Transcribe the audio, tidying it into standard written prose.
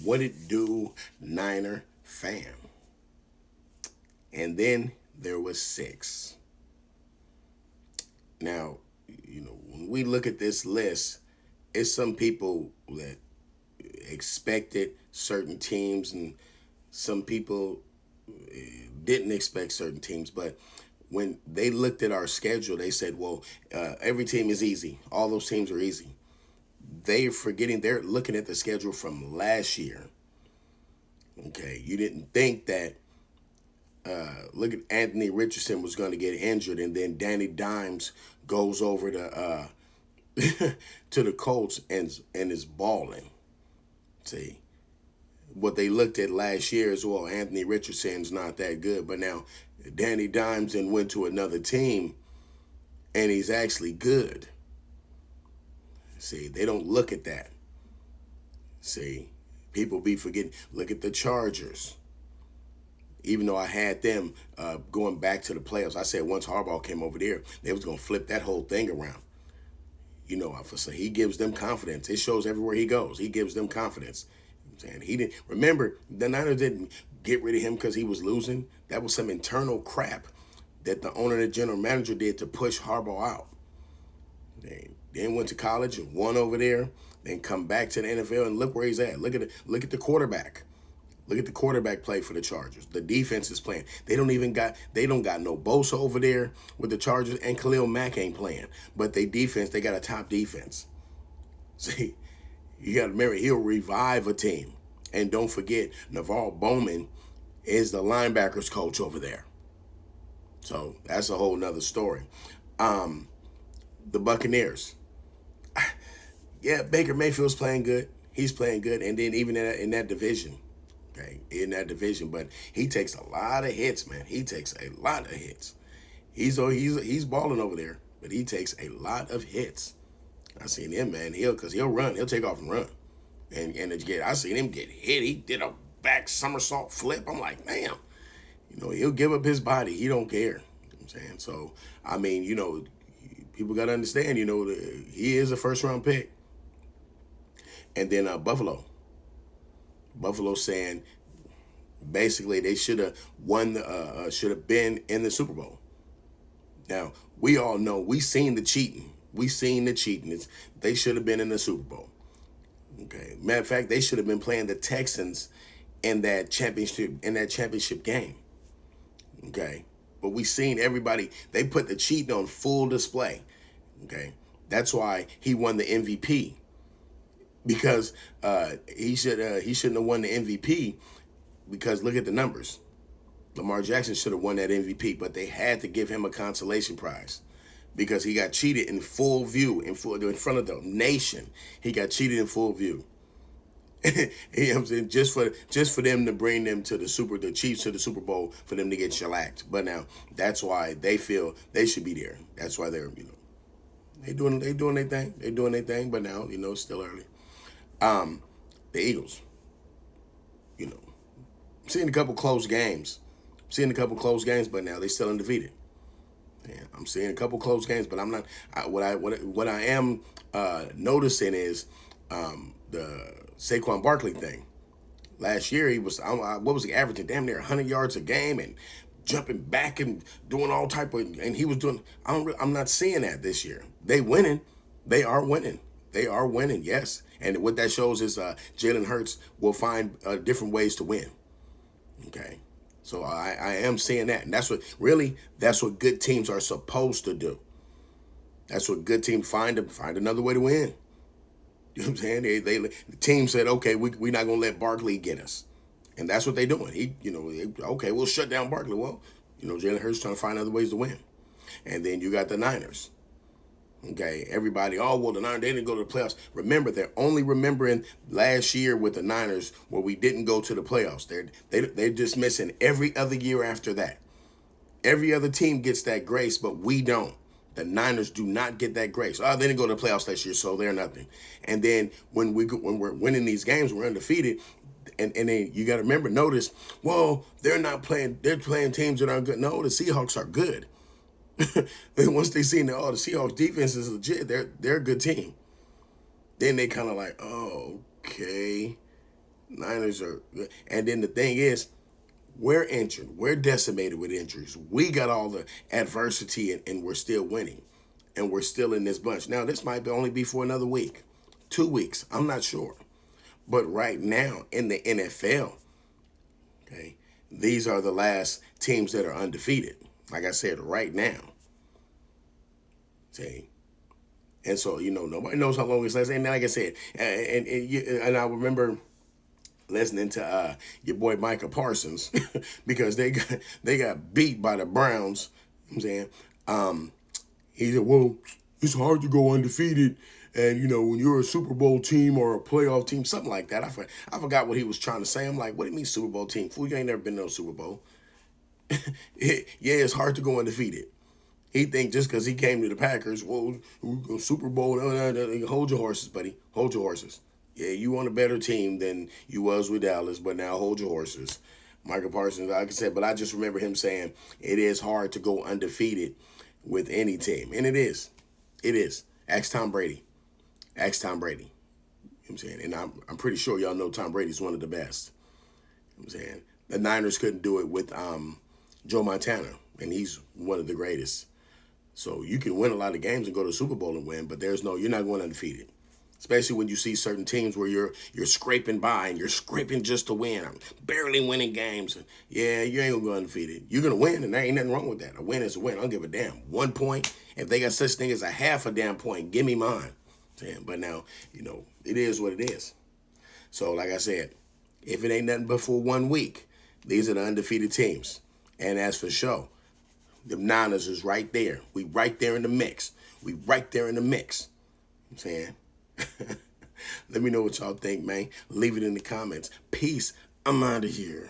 What it do, Niner fam? And then there was 6. Now, when we look at this list, it's some people that expected certain teams, and some people didn't expect certain teams. But when they looked at our schedule, they said, well, every team is easy. All those teams are easy. They're looking at the schedule from last year. Okay, you didn't think that, look at Anthony Richardson was going to get injured, and then Danny Dimes goes over to to the Colts and is balling. See, what they looked at last year is, well, Anthony Richardson's not that good, but now Danny Dimes then went to another team and he's actually good. See, they don't look at that. See, people be forgetting. Look at the Chargers. Even though I had them going back to the playoffs, I said once Harbaugh came over there, they was going to flip that whole thing around. So he gives them confidence. It shows everywhere he goes. He gives them confidence. And he didn't remember the Niners didn't get rid of him because he was losing. That was some internal crap that the owner and the general manager did to push Harbaugh out. They then went to college and won over there. Then come back to the NFL and look where he's at. Look at the quarterback. Look at the quarterback play for the Chargers. The defense is playing. They don't got no Bosa over there with the Chargers, and Khalil Mack ain't playing. But they got a top defense. See, you got to remember, he'll revive a team. And don't forget, Navarro Bowman is the linebackers coach over there. So that's a whole nother story. The Buccaneers. Yeah, Baker Mayfield's playing good. He's playing good. And then even in that division. Okay, in that division. But he takes a lot of hits, man. He takes a lot of hits. He's balling over there. But he takes a lot of hits. I seen him, man. He'll run. He'll take off and run. I seen him get hit. He did a back somersault flip. I'm like, man, he'll give up his body. He don't care. You know what I'm saying? So, I mean, people got to understand, he is a first-round pick. And then Buffalo. Buffalo saying basically they should have been in the Super Bowl. Now, we all know, we seen the cheating. They should have been in the Super Bowl. Okay. Matter of fact, they should have been playing the Texans in that championship game. Okay. But we seen everybody, they put the cheating on full display. Okay. That's why he won the MVP. Because he shouldn't have won the MVP, because look at the numbers. Lamar Jackson should have won that MVP, but they had to give him a consolation prize because he got cheated in full view, in front of the nation. He got cheated in full view. You know what I'm saying? Just for them to bring them to the Chiefs to the Super Bowl, for them to get shellacked. But now that's why they feel they should be there. That's why they're they doing their thing. They're doing their thing. But now it's still early. The Eagles. I'm seeing a couple close games. But now they still undefeated. Yeah, I'm seeing a couple close games, but I'm not. What I am noticing is the Saquon Barkley thing. Last year he was, what was he averaging? Damn near 100 yards a game and jumping back and doing all type of, and he was doing. I'm not seeing that this year. They winning. They are winning. Yes. And what that shows is Jalen Hurts will find different ways to win. Okay. So I am seeing that. And that's what good teams are supposed to do. That's what good teams find another way to win. You know what I'm saying? The team said, okay, we're not going to let Barkley get us. And that's what they're doing. Okay, we'll shut down Barkley. Well, Jalen Hurts trying to find other ways to win. And then you got the Niners. Okay, everybody, the Niners, they didn't go to the playoffs. Remember, they're only remembering last year with the Niners where we didn't go to the playoffs. They're just missing every other year after that. Every other team gets that grace, but we don't. The Niners do not get that grace. They didn't go to the playoffs last year, so they're nothing. And then when we're winning these games, we're undefeated. And then you got to notice, they're not playing. They're playing teams that aren't good. No, the Seahawks are good. And once they seen that the Seahawks defense is legit, they're a good team. Then they kind of like, okay, Niners are, and then the thing is, we're injured. We're decimated with injuries. We got all the adversity, and we're still winning, and we're still in this bunch. Now, this might only be for another week, 2 weeks. I'm not sure, but right now in the NFL, okay, these are the last teams that are undefeated. Like I said, right now. See, and so nobody knows how long it's lasts. And like I said, and I remember listening to your boy Micah Parsons because they got beat by the Browns. You know what I'm saying, he said, "Well, it's hard to go undefeated, and when you're a Super Bowl team or a playoff team, something like that." I forgot what he was trying to say. I'm like, "What do you mean Super Bowl team? Fool, you ain't never been to no Super Bowl." Yeah, it's hard to go undefeated. He think just because he came to the Packers, well, Super Bowl, hold your horses, buddy. Hold your horses. Yeah, you on a better team than you was with Dallas, but now hold your horses. Michael Parsons, like I said, but I just remember him saying it is hard to go undefeated with any team. And it is. It is. Ask Tom Brady. Ask Tom Brady. You know what I'm saying? And I'm pretty sure y'all know Tom Brady's one of the best. You know what I'm saying? The Niners couldn't do it with Joe Montana, and he's one of the greatest. So you can win a lot of games and go to the Super Bowl and win, but you're not going undefeated. Especially when you see certain teams where you're scraping by and you're scraping just to win. I'm barely winning games. And yeah, you ain't gonna go undefeated. You're gonna win, and there ain't nothing wrong with that. A win is a win. I don't give a damn. 1 point. If they got such thing as a half a damn point, give me mine. Damn. But now, it is what it is. So like I said, if it ain't nothing but for 1 week, these are the undefeated teams. And as for sure, the Niners is right there. We right there in the mix. We right there in the mix. You know what I'm saying? Let me know what y'all think, man. Leave it in the comments. Peace. I'm out of here.